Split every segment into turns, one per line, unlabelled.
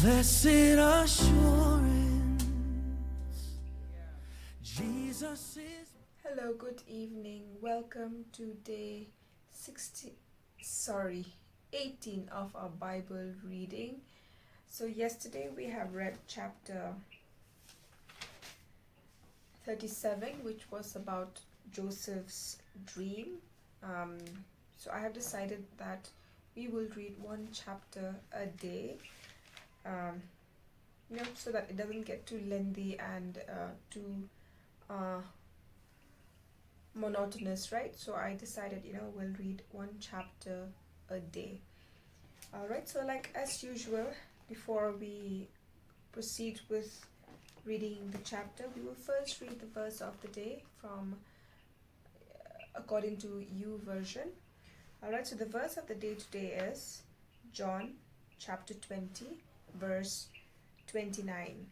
Blessed assurance, Jesus is.
Hello, good evening. Welcome to day 18 of our Bible reading. So yesterday we have read chapter 37, which was about Joseph's dream. So I have decided that we will read one chapter a day, so that it doesn't get too lengthy and too monotonous, right? So I decided, we'll read one chapter a day. All right, so like as usual, before we proceed with reading the chapter, we will first read the verse of the day from according to YouVersion. All right, so the verse of the day today is John chapter 20, verse 29.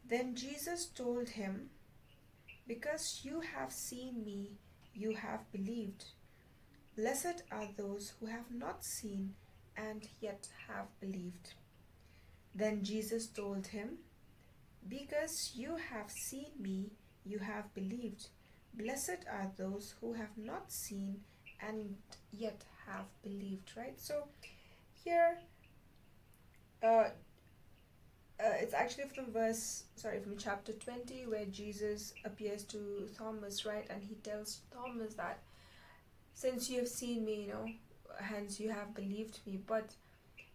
Then Jesus told him, "Because you have seen me, you have believed. Blessed are those who have not seen and yet have believed." Then Jesus told him, "Because you have seen me, you have believed. Blessed are those who have not seen and yet have believed." Right? So here, it's actually from chapter 20, where Jesus appears to Thomas, right? And he tells Thomas that since you have seen me, hence you have believed me. But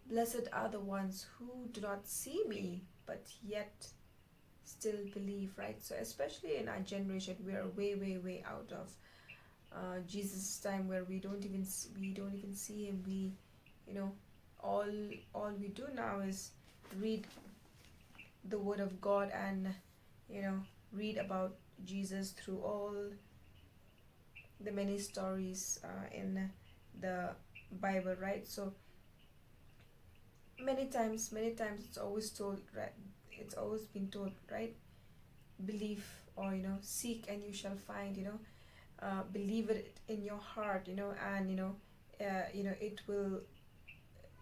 blessed are the ones who do not see me, but yet still believe, right? So especially in our generation, we are way, way, way out of Jesus' time, where we don't even see him. We, all we do now is read the word of God and read about Jesus through all the many stories in the Bible, right? So many times it's always told, right? It's always been told, right? Believe, or seek and you shall find. Believe it in your heart, and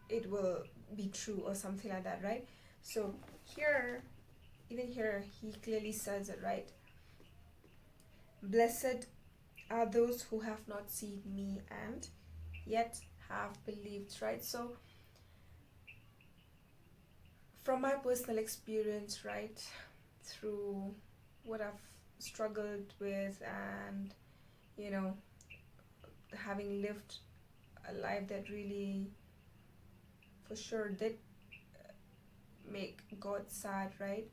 it will be true, or something like that, right? So even here he clearly says it, right? Blessed are those who have not seen me and yet have believed, right? So from my personal experience, right, through what I've struggled with, and having lived a life that really for sure did make God sad, right?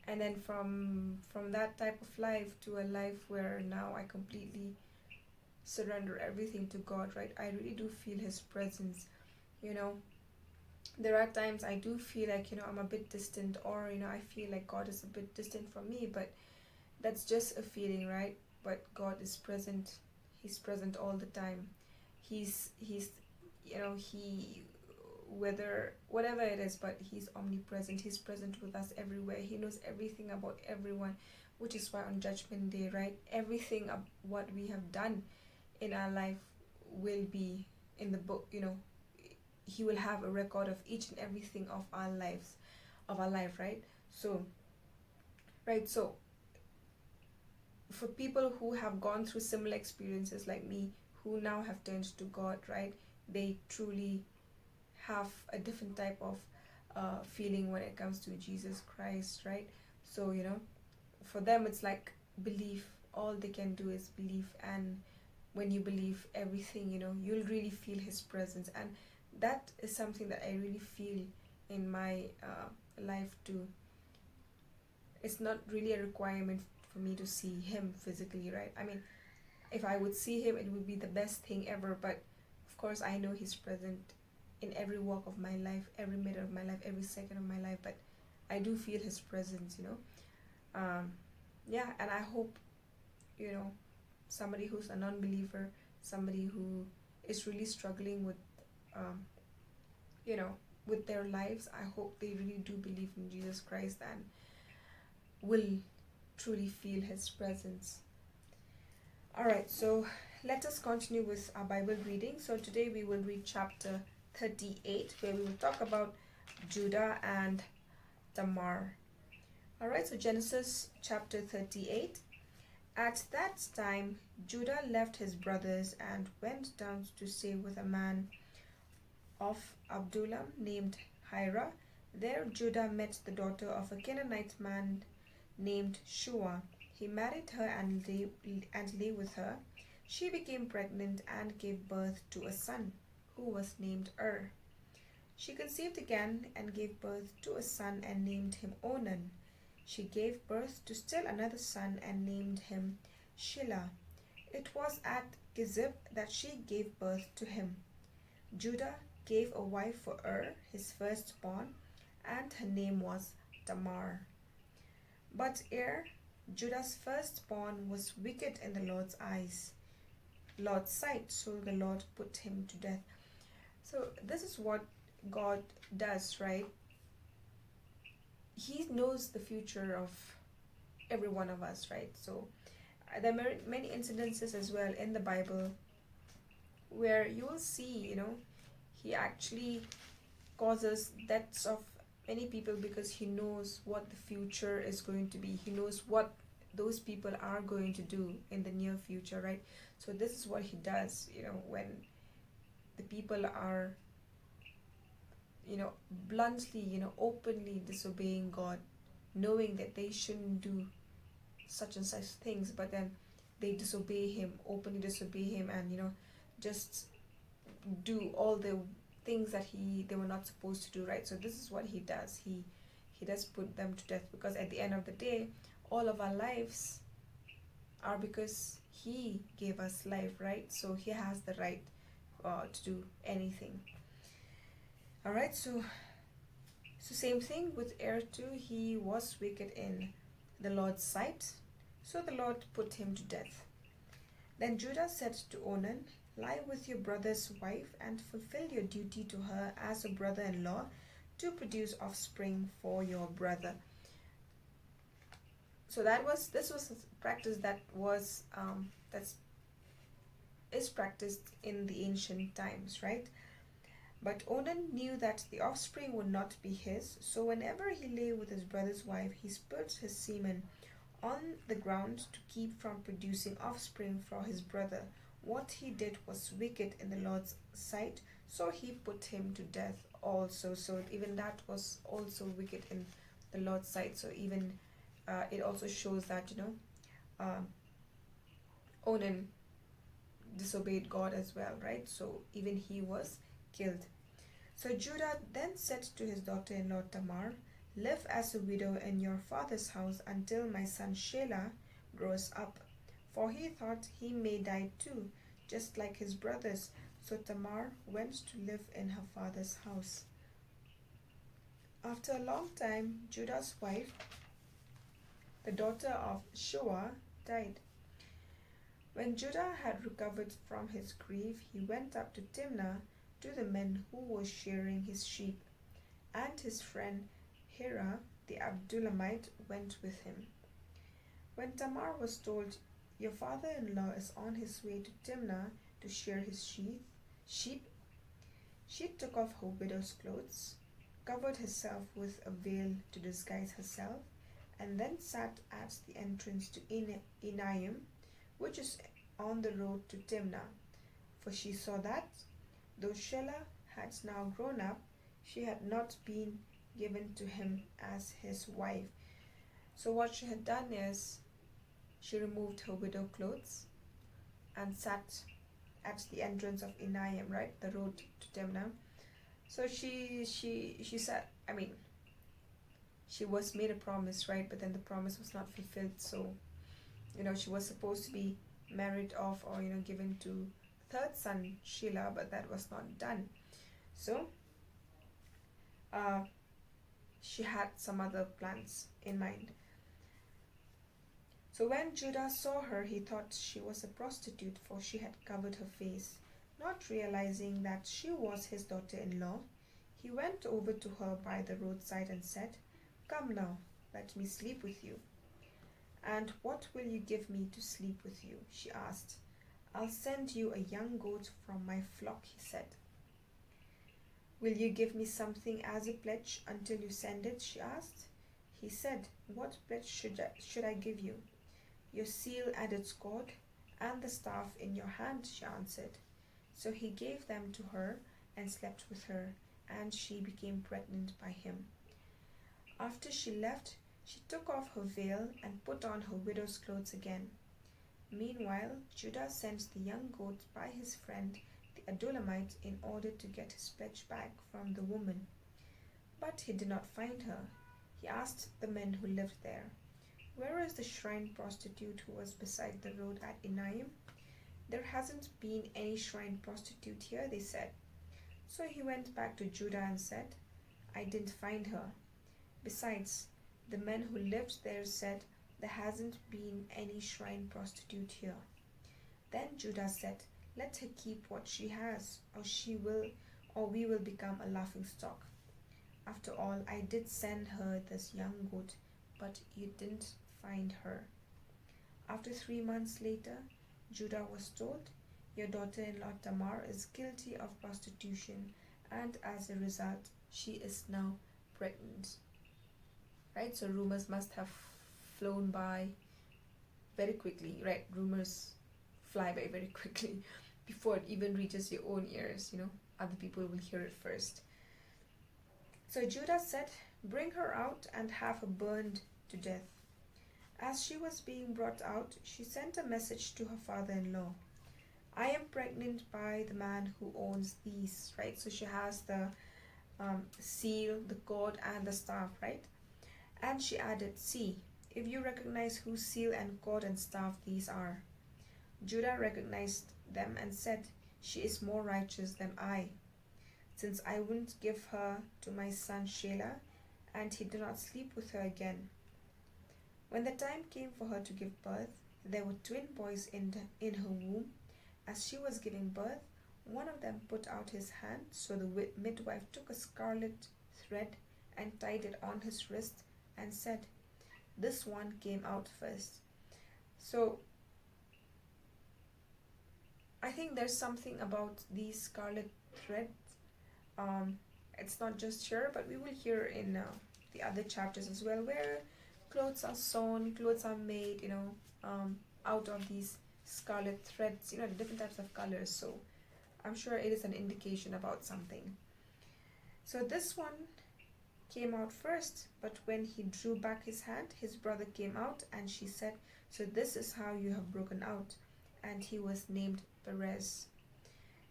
And then from that type of life to a life where now I completely surrender everything to God, right? I really do feel his presence. There are times I do feel like, I'm a bit distant, or I feel like God is a bit distant from me, but that's just a feeling, right? But God is present. He's present all the time. He's he, whether whatever it is, but he's omnipresent. He's present with us everywhere. He knows everything about everyone, which is why on Judgment Day, right, everything of what we have done in our life will be in the book. He will have a record of each and everything of our life, right? So for people who have gone through similar experiences like me, who now have turned to God, right, they truly have a different type of feeling when it comes to Jesus Christ, right? So for them it's like belief. All they can do is believe, and when you believe everything, you'll really feel his presence. And that is something that I really feel in my life too. It's not really a requirement for me to see him physically, right? I mean, if I would see him, it would be the best thing ever. But of course I know he's present in every walk of my life, every minute of my life, every second of my life. But I do feel his presence. Yeah, and I hope somebody who's a non-believer, somebody who is really struggling with um, with their lives, I hope they really do believe in Jesus Christ and will truly feel his presence. Alright, so let us continue with our Bible reading. So today we will read chapter 38, where we will talk about Judah and Tamar. Alright, so Genesis chapter 38. At that time, Judah left his brothers and went down to stay with a man of Adullam named Hira. There, Judah met the daughter of a Canaanite man named Shua. He married her and lay with her. She became pregnant and gave birth to a son, who was named She conceived again and gave birth to a son and named him Onan. She gave birth to still another son and named him Shelah. It was at Gizib that she gave birth to him. Judah gave a wife for his firstborn, and her name was Tamar. But Judah's firstborn, was wicked in the Lord's sight, so the Lord put him to death. So this is what God does, right? He knows the future of every one of us, right? So there are many incidences as well in the Bible where you will see, he actually causes deaths of many people because he knows what the future is going to be. He knows what those people are going to do in the near future, right? So this is what he does, when the people are, bluntly, openly disobeying God, knowing that they shouldn't do such and such things, but then they disobey him, openly disobey him, and just do all the things that they were not supposed to do, right? So this is what he does. He does put them to death, because at the end of the day, all of our lives are because he gave us life, right? So he has the right to do anything. All right, so same thing with too. He was wicked in the Lord's sight, so the Lord put him to death. Then Judah said to Onan, "Lie with your brother's wife and fulfill your duty to her as a brother-in-law to produce offspring for your brother." So this was a practice that is practiced in the ancient times, right? But Onan knew that the offspring would not be his, so whenever he lay with his brother's wife, he spilt his semen on the ground to keep from producing offspring for his brother. What he did was wicked in the Lord's sight, so he put him to death also. So even that was also wicked in the Lord's sight. So even it also shows that Onan disobeyed God as well, right? So even he was killed. So Judah then said to his daughter-in-law Tamar, "Live as a widow in your father's house until my son Shelah grows up." For he thought he may die too, just like his brothers. So Tamar went to live in her father's house. After a long time, Judah's wife, the daughter of Shua, died. When Judah had recovered from his grief, he went up to Timnah to the men who were shearing his sheep, and his friend Hira the Adullamite went with him. When Tamar was told, "Your father-in-law is on his way to Timnah to shear his sheep," she took off her widow's clothes, covered herself with a veil to disguise herself, and then sat at the entrance to Enaim, which is on the road to Timnah. For she saw that, though Shelah had now grown up, she had not been given to him as his wife. So what she had done is, she removed her widow clothes and sat at the entrance of Enaim, right, the road to Timnah. So she said, she was made a promise, right, but then the promise was not fulfilled. So she was supposed to be married off, or given to third son Shelah, but that was not done. So she had some other plans in mind. So when Judah saw her, he thought she was a prostitute, for she had covered her face. Not realizing that she was his daughter-in-law, he went over to her by the roadside and said, "Come now, let me sleep with you." "And what will you give me to sleep with you?" she asked. "I'll send you a young goat from my flock," he said. "Will you give me something as a pledge until you send it?" she asked. He said, "What pledge should I give you?" "Your seal and its cord, and the staff in your hand," she answered. So he gave them to her and slept with her, and she became pregnant by him. After she left, she took off her veil and put on her widow's clothes again. Meanwhile, Judah sent the young goat by his friend the Adullamite in order to get his pledge back from the woman. But he did not find her. He asked the men who lived there, "Where is the shrine prostitute who was beside the road at Enaim?" "There hasn't been any shrine prostitute here," they said. So he went back to Judah and said, "I didn't find her. Besides, the men who lived there said, 'There hasn't been any shrine prostitute here.'" Then Judah said, "Let her keep what she has, or we will become a laughing stock. After all, I did send her this young goat, but you didn't find her." After 3 months later, Judah was told, "Your daughter-in-law Tamar is guilty of prostitution, and as a result, she is now pregnant." Right? So rumors must have flown by very quickly, right? Rumors fly by very quickly before it even reaches your own ears, Other people will hear it first. So Judah said, "Bring her out and have her burned to death." As she was being brought out, she sent a message to her father-in-law, "I am pregnant by the man who owns these," right? So she has the seal, the cord, and the staff, right? And she added, "See, if you recognize whose seal and cord and staff these are." Judah recognized them and said, "She is more righteous than I, since I wouldn't give her to my son Shelah, and he did not sleep with her again." When the time came for her to give birth, there were twin boys in her womb. As she was giving birth, one of them put out his hand, so the midwife took a scarlet thread and tied it on his wrist and said, "This one came out first." So I think there's something about these scarlet threads. It's not just here, but we will hear in the other chapters as well, where clothes are sewn, clothes are made, out of these scarlet threads, different types of colors. So I'm sure it is an indication about something. So this one came out first, but when he drew back his hand, his brother came out, and she said, "So this is how you have broken out." And he was named Perez.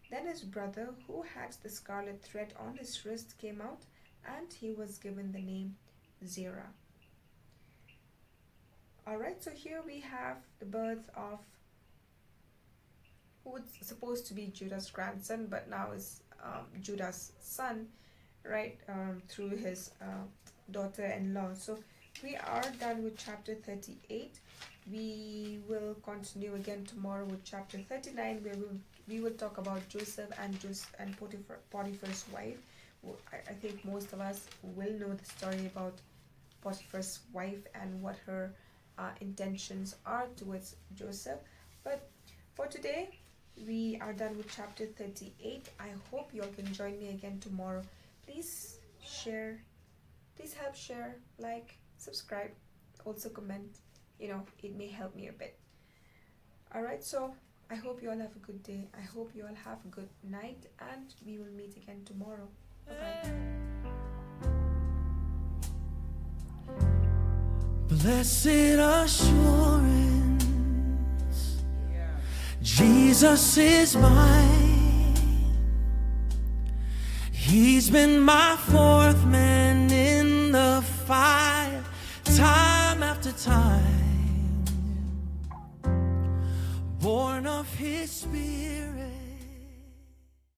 Then his brother, who had the scarlet thread on his wrist, came out, and he was given the name Zerah. Alright, so here we have the birth of who was supposed to be Judah's grandson, but now is Judah's son, right, through his daughter-in-law. So we are done with chapter 38. We will continue again tomorrow with chapter 39, where we will talk about Joseph and Potiphar's wife. I think most of us will know the story about Potiphar's wife and what her intentions are towards Joseph. But for today, we are done with chapter 38. I hope you all can join me again tomorrow. Please share, please help share, like, subscribe, also comment. It may help me a bit. Alright, so I hope you all have a good day. I hope you all have a good night, and we will meet again tomorrow. Bye-bye.
Blessed assurance, Jesus is mine. He's been my fourth man.